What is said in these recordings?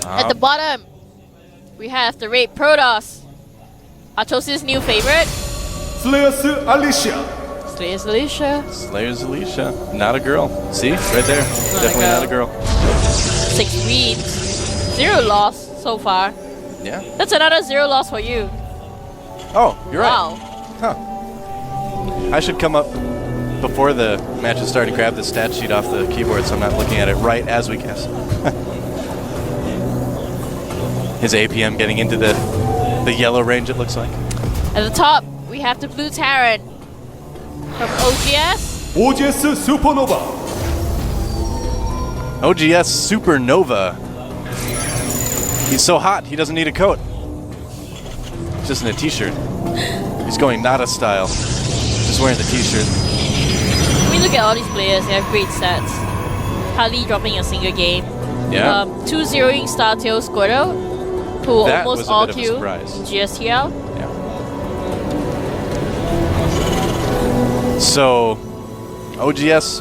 At the bottom, we have the Raid Protoss. Archos' new favorite. Slayer's Alicia. Slayer's Alicia. Slayer's Alicia. Not a girl. See? Right there. Definitely not a girl. 6 wins. 0 loss so far. Yeah. That's another 0 loss for you. Oh, you're wow. right. Huh. I should come up before the match is starting to grab the stat sheet off the keyboard so I'm not looking at it right as we guess. His APM getting into the yellow range, it looks like. At the top, we have the blue Terran from OGS. OGS SuperNova. OGS SuperNova. He's so hot, he doesn't need a coat. He's just in a t-shirt. He's going Nada style. Just wearing the t-shirt. When we look at all these players, they have great stats. Hardly dropping a single game. Yeah. 2-0ing Startail Squirtle, who That almost was a all bit of a kill surprise. GSTL. Yeah. So, OGS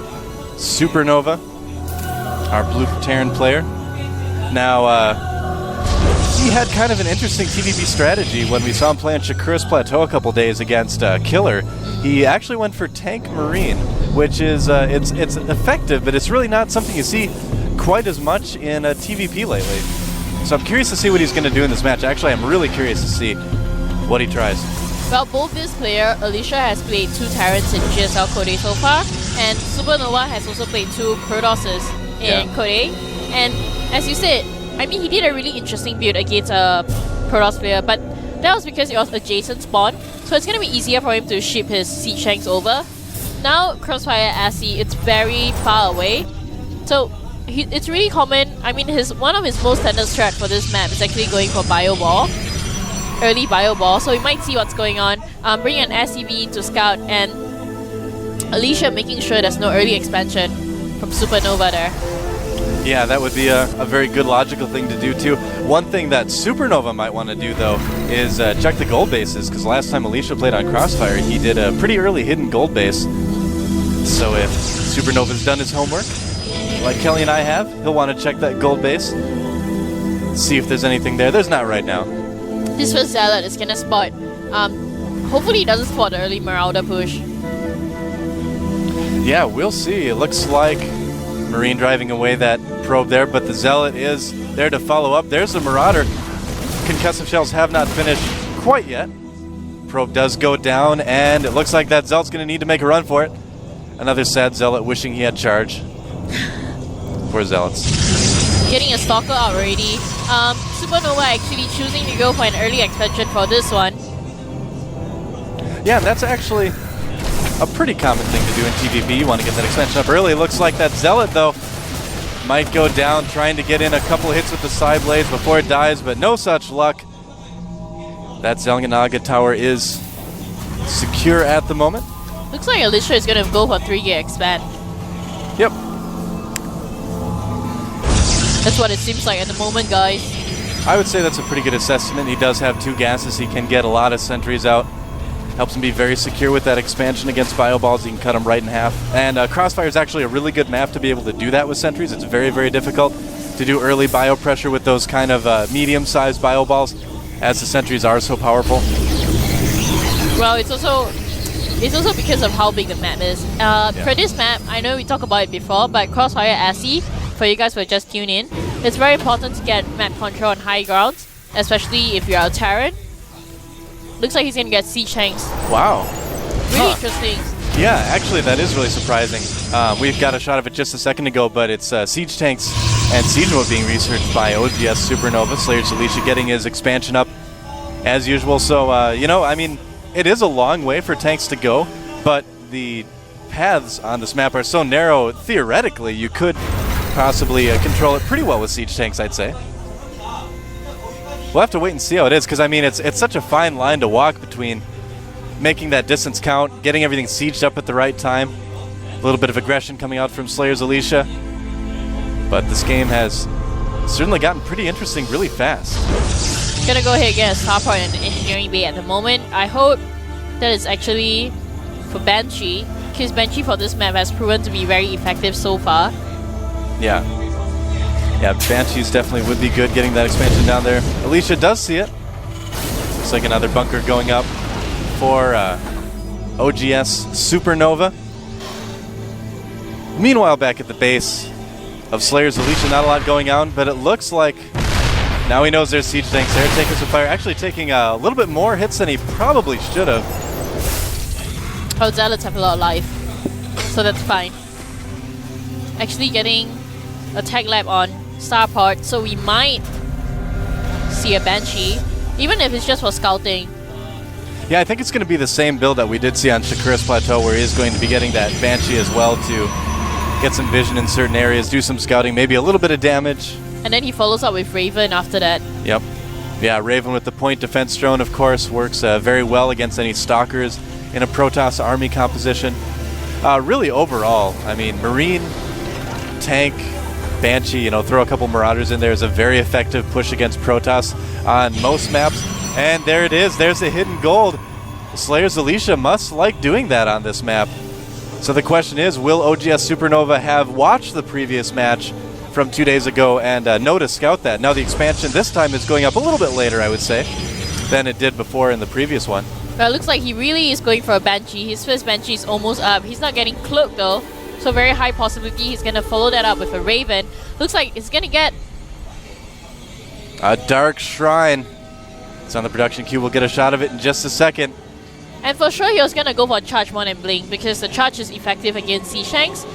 SuperNova, our blue Terran player. Now, he had kind of an interesting TVP strategy when we saw him play on Shakura's Plateau a couple days against Killer. He actually went for Tank Marine, which is it's effective, but it's really not something you see quite as much in a TVP lately. So I'm curious to see what he's going to do in this match. Actually, I'm really curious to see what he tries. Well, both this player, Alicia, has played 2 Terrans in GSL Code so far, and SuperNova has also played 2 Protosses in Code. And as you said, I mean, he did a really interesting build against a Protoss player, but that was because it was adjacent spawn, so it's going to be easier for him to ship his siege tanks over. Now, Crossfire Assy, it's very far away, so it's really common. I mean, one of his most standard strat for this map is actually going for Bio Ball, early Bio Ball, so we might see what's going on. Bring an SCV to scout, and Alicia making sure there's no early expansion from SuperNova there. Yeah, that would be a very good logical thing to do too. One thing that SuperNova might want to do though is check the gold bases, because last time Alicia played on Crossfire, he did a pretty early hidden gold base. So if SuperNova's done his homework, like Kelly and I have, he'll want to check that gold base, see if there's anything there. There's not right now. This first Zealot is gonna spot. Hopefully he doesn't spot the early Marauder push. Yeah, we'll see. It looks like Marine driving away that probe there, but the Zealot is there to follow up. There's the Marauder. Concussive shells have not finished quite yet. Probe does go down, and it looks like that Zealot's going to need to make a run for it. Another sad Zealot wishing he had charge. Poor Zealots. Getting a Stalker out already. SuperNova actually choosing to go for an early expansion for this one. Yeah, and that's actually a pretty common thing to do in TVP. You want to get that expansion up early. Looks like that Zealot, though, might go down trying to get in a couple hits with the side blades before it dies, but no such luck. That Zelganaga tower is secure at the moment. Looks like Alicia is going to go for 3-gate expand. Yep. That's what it seems like at the moment, guys. I would say that's a pretty good assessment. He does have 2 gases. He can get a lot of sentries out. Helps him be very secure with that expansion against Bioballs. He can cut them right in half. And Crossfire is actually a really good map to be able to do that with sentries. It's very, very difficult to do early bio pressure with those kind of medium-sized Bioballs, as the sentries are so powerful. Well, it's also because of how big the map is. For this map, I know we talked about it before, but Crossfire Assy, for you guys who just tuned in, it's very important to get map control on high grounds, especially if you're a Terran. Looks like he's going to get siege tanks. Wow. Really interesting. Yeah, actually that is really surprising. We've got a shot of it just a second ago, but it's siege tanks and siege mode being researched by OGS SuperNova. Slayer's Alicia getting his expansion up as usual. So, you know, I mean, it is a long way for tanks to go, but the paths on this map are so narrow, theoretically you could possibly control it pretty well with siege tanks, I'd say. We'll have to wait and see how it is, because I mean, it's such a fine line to walk between making that distance count, getting everything sieged up at the right time, a little bit of aggression coming out from Slayer's Alicia. But this game has certainly gotten pretty interesting really fast. Gonna go ahead and get a Starport and Engineering Bay at the moment. I hope that is actually for Banshee, because Banshee for this map has proven to be very effective so far. Yeah. Yeah, Banshees definitely would be good getting that expansion down there. Alicia does see it. Looks like another bunker going up for OGS SuperNova. Meanwhile, back at the base of Slayers Alicia, not a lot going on, but it looks like now he knows there's siege tanks there, taking some fire, actually taking a little bit more hits than he probably should have. Oh, Zealots have a lot of life, so that's fine. Actually getting a tag lab on Starport, so we might see a Banshee, even if it's just for scouting. Yeah, I think it's going to be the same build that we did see on Shakur's Plateau, where he is going to be getting that Banshee as well to get some vision in certain areas, do some scouting, maybe a little bit of damage. And then he follows up with Raven after that. Yep. Yeah, Raven with the point defense drone, of course, works very well against any stalkers in a Protoss army composition. Really, overall, I mean, Marine, tank, Banshee, throw a couple Marauders in there is a very effective push against Protoss on most maps. And there it is. There's a hidden gold. Slayers Alicia must like doing that on this map. So the question is, will OGS SuperNova have watched the previous match from 2 days ago and know to scout that? Now the expansion this time is going up a little bit later, I would say, than it did before in the previous one. Well, it looks like he really is going for a Banshee. His first Banshee is almost up. He's not getting cloaked though, so very high possibility he's going to follow that up with a Raven. Looks like it's going to get a Dark Shrine. It's on the production queue. We'll get a shot of it in just a second. And for sure he was going to go for charge more than Blink, because the charge is effective against siege tanks.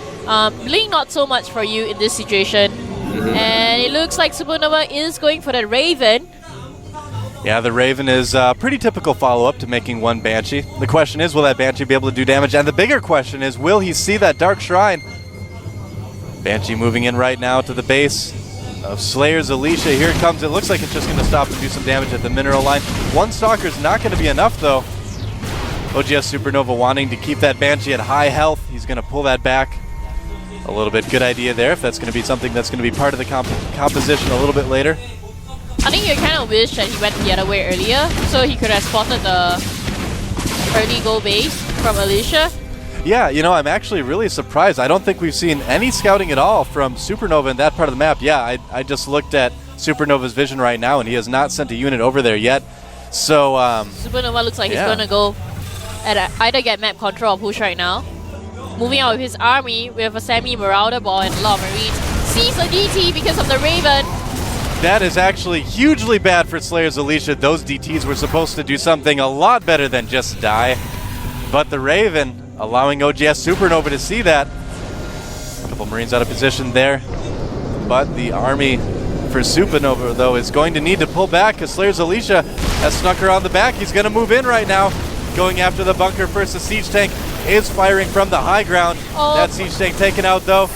Blink not so much for you in this situation. And it looks like SuperNova is going for the Raven. Yeah, the Raven is a pretty typical follow-up to making one Banshee. The question is, will that Banshee be able to do damage? And the bigger question is, will he see that Dark Shrine? Banshee moving in right now to the base of Slayers Alicia. Here it comes. It looks like it's just going to stop and do some damage at the mineral line. One Stalker is not going to be enough, though. OGS SuperNova wanting to keep that Banshee at high health. He's going to pull that back a little bit. Good idea there, if that's going to be something that's going to be part of the composition a little bit later. I think you kind of wish that he went the other way earlier, so he could have spotted the early goal base from Alicia. Yeah, I'm actually really surprised. I don't think we've seen any scouting at all from SuperNova in that part of the map. Yeah, I just looked at SuperNova's vision right now, and he has not sent a unit over there yet. So SuperNova looks like he's going to go and either get map control or push right now. Moving out with his army with a semi-marauder ball and a lot of Marines. Sees a DT because of the Raven. That is actually hugely bad for Slayers Alicia. Those DTs were supposed to do something a lot better than just die. But the Raven allowing OGS SuperNova to see that. A couple Marines out of position there. But the army for SuperNova, though, is going to need to pull back because Slayers Alicia has snuck around the back. He's going to move in right now. Going after the bunker first. The siege tank is firing from the high ground. That siege tank taken out, though.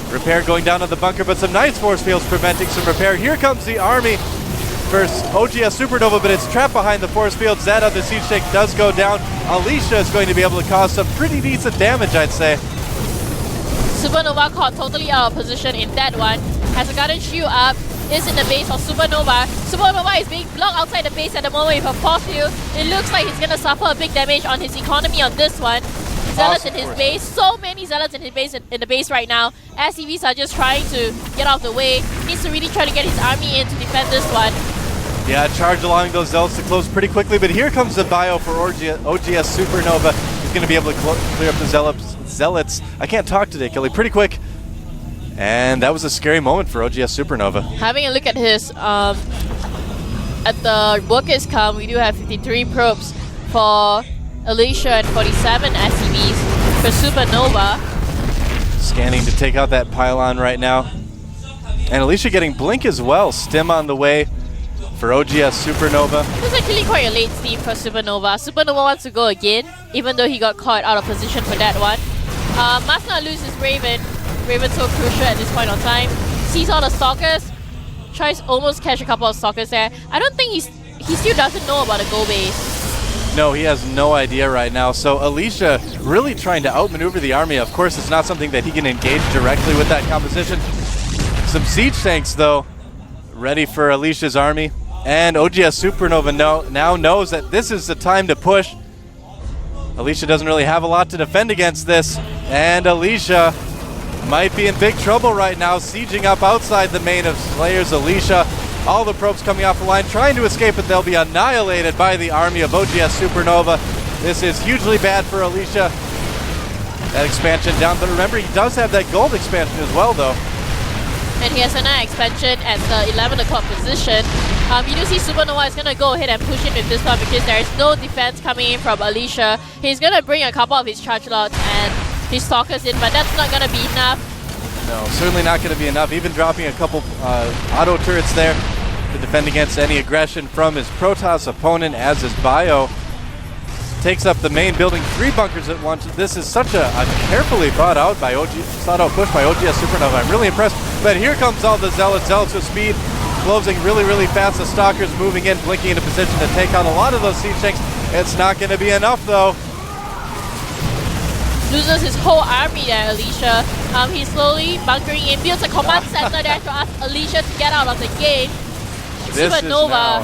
Repair going down to the bunker, but some nice force fields preventing some repair. Here comes the army first. OGS SuperNova, but it's trapped behind the force fields. That other siege tank does go down. Alicia is going to be able to cause some pretty decent damage, I'd say. SuperNova caught totally out of position in that one. Has a garden shield up. Is in the base of SuperNova. SuperNova is being blocked outside the base at the moment with a force field. It looks like he's going to suffer a big damage on his economy on this one. Zealots in his base. So many Zealots in his base in the base right now. SCVs are just trying to get out of the way. Needs to really try to get his army in to defend this one. Yeah, charge allowing those Zealots to close pretty quickly, but here comes the bio for OGS SuperNova. He's going to be able to clear up the Zealots. I can't talk today, Kelly. Pretty quick. And that was a scary moment for OGS SuperNova. Having a look at his, at the workers count, we do have 53 probes for Alicia and 47 SCVs for SuperNova. Scanning to take out that pylon right now. And Alicia getting Blink as well. Stim on the way for OGS SuperNova. This is actually quite a late steam for SuperNova. SuperNova wants to go again, even though he got caught out of position for that one. Must not lose his Raven. Raven's so crucial at this point of time. Sees all the stalkers. Tries almost catch a couple of stalkers there. I don't think he still doesn't know about the goal base. No, he has no idea right now. So Alicia really trying to outmaneuver the army. Of course, it's not something that he can engage directly with that composition. Some siege tanks, though, ready for Alicia's army. And OGS SuperNova now knows that this is the time to push. Alicia doesn't really have a lot to defend against this. And Alicia might be in big trouble right now, sieging up outside the main of Slayers Alicia. All the probes coming off the line, trying to escape, but they'll be annihilated by the army of OGS SuperNova. This is hugely bad for Alicia. That expansion down, but remember, he does have that gold expansion as well, though. And he has another expansion at the 11 o'clock position. You do see SuperNova is going to go ahead and push in with this one because there is no defense coming in from Alicia. He's going to bring a couple of his charge lots and his stalkers in, but that's not going to be enough. No, certainly not going to be enough. Even dropping a couple auto turrets there to defend against any aggression from his Protoss opponent, as his Bio takes up the main building, 3 bunkers at once. This is such a carefully thought out push by OGS SuperNova. I'm really impressed. But here comes all the Zealots with speed, closing really, really fast. The Stalkers moving in, blinking into position to take out a lot of those siege tanks. It's not going to be enough, though. Loses his whole army there, Alicia. He's slowly bunkering in, builds a command center there to ask Alicia to get out of the game. SuperNova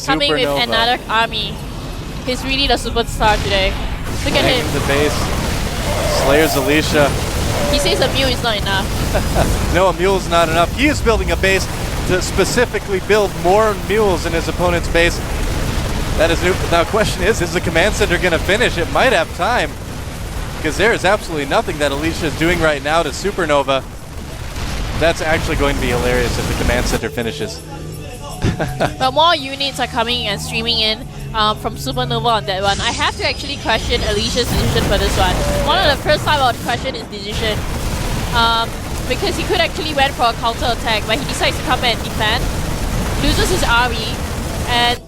coming with another army. He's really the superstar today. Look at him. The base. Slayers Alicia. He says a mule is not enough. No, a mule's not enough. He is building a base to specifically build more mules in his opponent's base. That is new. Now, question is the command center going to finish? It might have time, because there is absolutely nothing that Alicia is doing right now to SuperNova. That's actually going to be hilarious if the command center finishes. But more units are coming and streaming in from SuperNova on that one. I have to actually question Alicia's decision for this one. One of the first time I would question his decision. Because he could actually went for a counter attack, but he decides to come and defend. Loses his army, and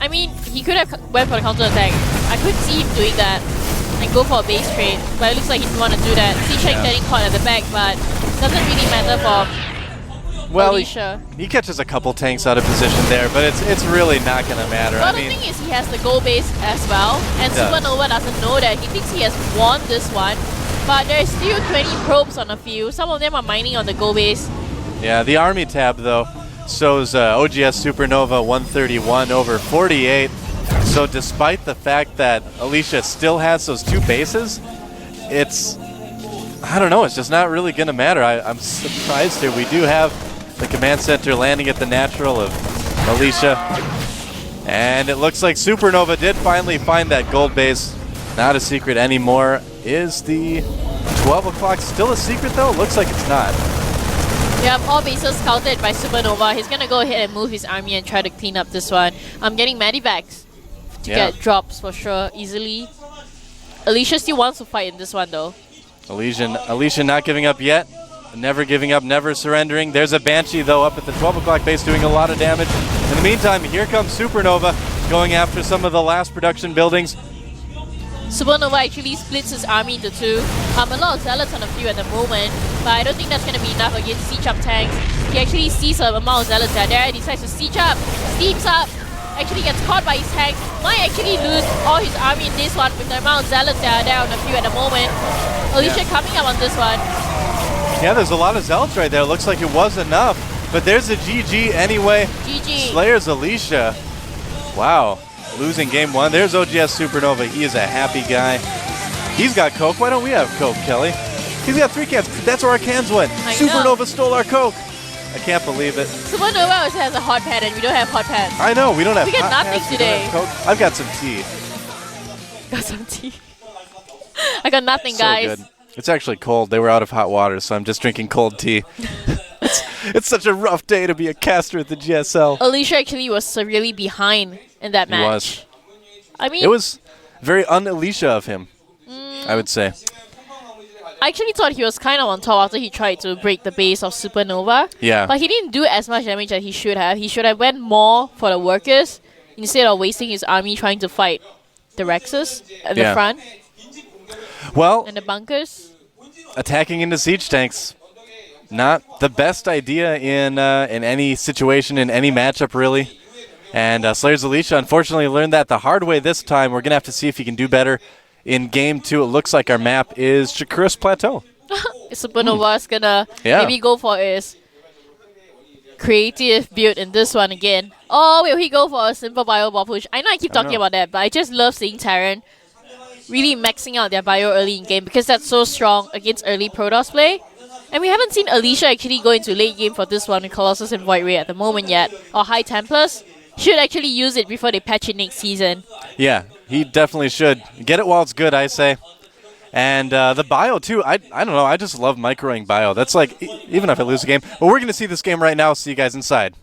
I mean, he could have went for the counter attack. I could see him doing that and go for a base trade, but it looks like he didn't want to do that. Siege getting caught at the back, but doesn't really matter for Alicia. He catches a couple tanks out of position there, but it's really not going to matter. Well, the thing is, he has the goal base as well, and SuperNova doesn't know that. He thinks he has won this one, but there's still 20 probes on the field. Some of them are mining on the goal base. Yeah, the army tab, though, shows OGS SuperNova 131 over 48. So despite the fact that Alicia still has those 2 bases, I don't know, it's just not really going to matter. I'm surprised here. We do have the command center landing at the natural of Alicia. And it looks like SuperNova did finally find that gold base. Not a secret anymore. Is the 12 o'clock still a secret, though? Looks like it's not. Yep, all bases scouted by SuperNova. He's going to go ahead and move his army and try to clean up this one. I'm getting Medivacs to get drops for sure, easily. Alicia still wants to fight in this one, though. Alicia not giving up yet. Never giving up, never surrendering. There's a Banshee, though, up at the 12 o'clock base doing a lot of damage. In the meantime, here comes SuperNova going after some of the last production buildings. SuperNova actually splits his army into 2. A lot of Zealots on the field at the moment, but I don't think that's going to be enough against siege up tanks. He actually sees a amount of Zealots that are there, decides to siege up, steams up, actually gets caught by his tanks, might actually lose all his army in this one with the amount of Zealots that are there on the field at the moment. Alicia coming up on this one. Yeah, there's a lot of Zealots right there. It looks like it was enough, but there's a GG anyway. GG. Slayers Alicia. Wow. Losing game 1. There's OGS SuperNova. He is a happy guy. He's got Coke. Why don't we have Coke, Kelly? He's got 3 cans. That's where our cans went. SuperNova stole our Coke. I can't believe it. SuperNova also has a hot pad, and we don't have hot pads. I know. We don't have We get nothing pads, today. Coke. I've got some tea. Got some tea. I got nothing, guys. Good. It's actually cold. They were out of hot water, so I'm just drinking cold tea. It's such a rough day to be a caster at the GSL. Alicia actually was severely behind in that match. He was. I mean, it was very un-Alicia of him, I would say. I actually thought he was kind of on top after he tried to break the base of SuperNova. Yeah. But he didn't do as much damage as he should have. He should have went more for the workers instead of wasting his army trying to fight the Rexes at the front. Well, and the bunkers. Attacking into siege tanks. Not the best idea in any situation, in any matchup, really. And Slayers Alicia unfortunately learned that the hard way this time. We're going to have to see if he can do better in game 2. It looks like our map is Chakuris Plateau. SuperNova is going to maybe go for his creative build in this one again. Or will he go for a simple bio ball push? I know I keep talking about that, but I just love seeing Terran really maxing out their bio early in game because that's so strong against early Protoss play. And we haven't seen Alicia actually go into late game for this one with Colossus and Void Ray at the moment yet, or High Templars. Should actually use it before they patch it next season. Yeah, he definitely should. Get it while it's good, I say. And the bio, too, I don't know, I just love microing bio. That's like, even if I lose a game. But we're going to see this game right now. See you guys inside.